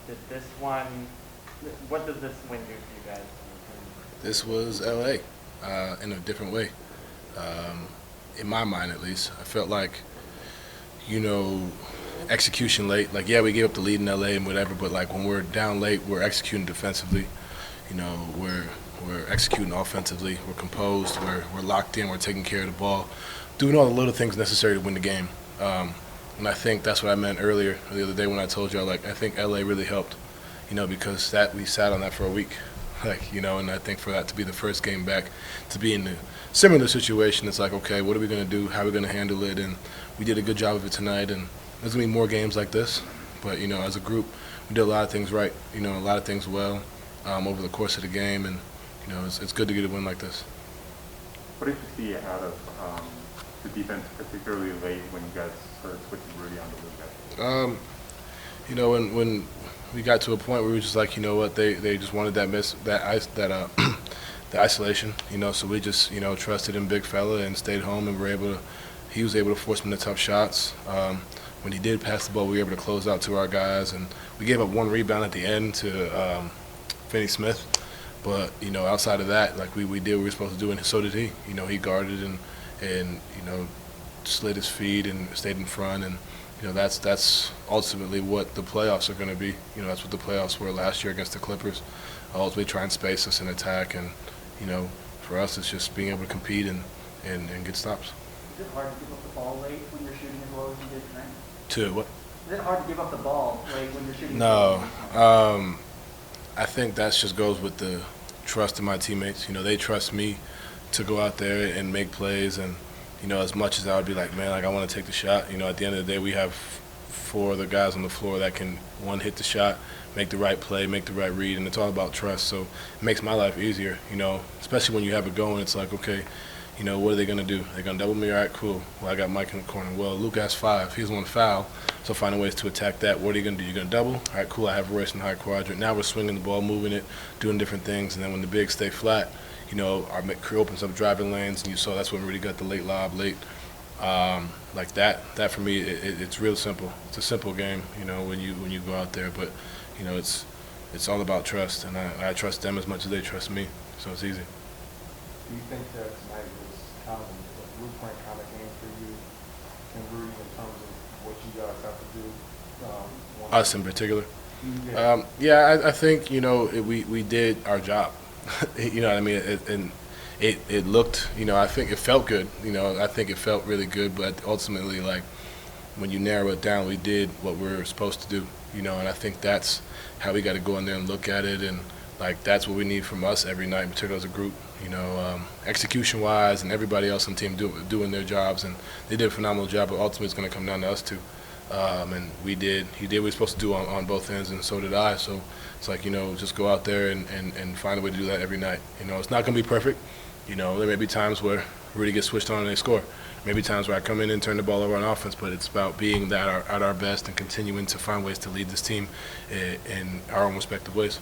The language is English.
Did this one? What does this win do for you guys? This was LA in a different way. Um, in my mind, at least, I felt like, you know, execution late. Like, yeah, we gave up the lead in LA and whatever, but like when we're down late, we're executing defensively. You know, we're executing offensively. We're composed. We're locked in. We're taking care of the ball, doing all the little things necessary to win the game. And I think that's what I meant earlier the other day when I told you I think LA really helped. You know, because that we sat on that for a week. Like, you know, and I think for that to be the first game back, to be in a similar situation, it's like, okay, what are we going to do? How are we going to handle it? And we did a good job of it tonight, and there's going to be more games like this. But, you know, as a group, we did a lot of things right, you know, a lot of things well over the course of the game, and, you know, it's good to get a win like this. What did you see out of the defense, particularly late when you guys started switching Rudy onto Luka? You know, when we got to a point where we were just like, you know what, they just wanted that the isolation, you know, so we just, you know, trusted in big fella and stayed home, and he was able to force him to tough shots. When he did pass the ball, we were able to close out to our guys, and we gave up one rebound at the end to Finney Smith. But, you know, outside of that, like we did what we were supposed to do, and so did he. You know, he guarded and you know, slid his feet and stayed in front, and you know, that's ultimately what the playoffs are going to be. You know, that's what the playoffs were last year against the Clippers. Ultimately try and space us and attack, and, you know, for us it's just being able to compete and get stops. Is it hard to give up the ball late when you're shooting as well as you did tonight? To what? Is it hard to give up the ball late when you're shooting? No. I think that just goes with the trust in my teammates. You know, they trust me to go out there and make plays, and, you know, as much as I would be like, man, like I want to take the shot, you know, at the end of the day we have four other guys on the floor that can, one, hit the shot, make the right play, make the right read, and it's all about trust. So it makes my life easier, you know, especially when you have it going. It's like, okay, you know, what are they going to do? They're going to double me? All right, cool. Well, I got Mike in the corner. Well, Luka has 5. He doesn't want to foul, so finding ways to attack that. What are you going to do? You're going to double? All right, cool. I have Royce in the high quadrant. Now we're swinging the ball, moving it, doing different things, and then when the bigs stay flat, you know, our crew opens up driving lanes, and you saw that's when Rudy got the late lob late. Like that for me, it's real simple. It's a simple game, you know, when you go out there. But, you know, it's all about trust, and I trust them as much as they trust me, so it's easy. Do you think that tonight was kind of a blueprint kind of game for you and Rudy in terms of what you guys have to do? Us in particular? Yeah. Yeah, I think, you know, we did our job. You know what I mean? And it looked, you know, I think it felt good. You know, I think it felt really good, but ultimately, like, when you narrow it down, we did what we were supposed to do, you know, and I think that's how we got to go in there and look at it, and, like, that's what we need from us every night, particularly as a group, you know, execution-wise, and everybody else on the team doing their jobs, and they did a phenomenal job, but ultimately it's going to come down to us too. And he did what we were supposed to do on both ends, and so did I. So it's like, you know, just go out there and find a way to do that every night. You know, it's not going to be perfect. You know, there may be times where Rudy gets switched on and they score. Maybe times where I come in and turn the ball over on offense, but it's about being at our best and continuing to find ways to lead this team in our own respective ways.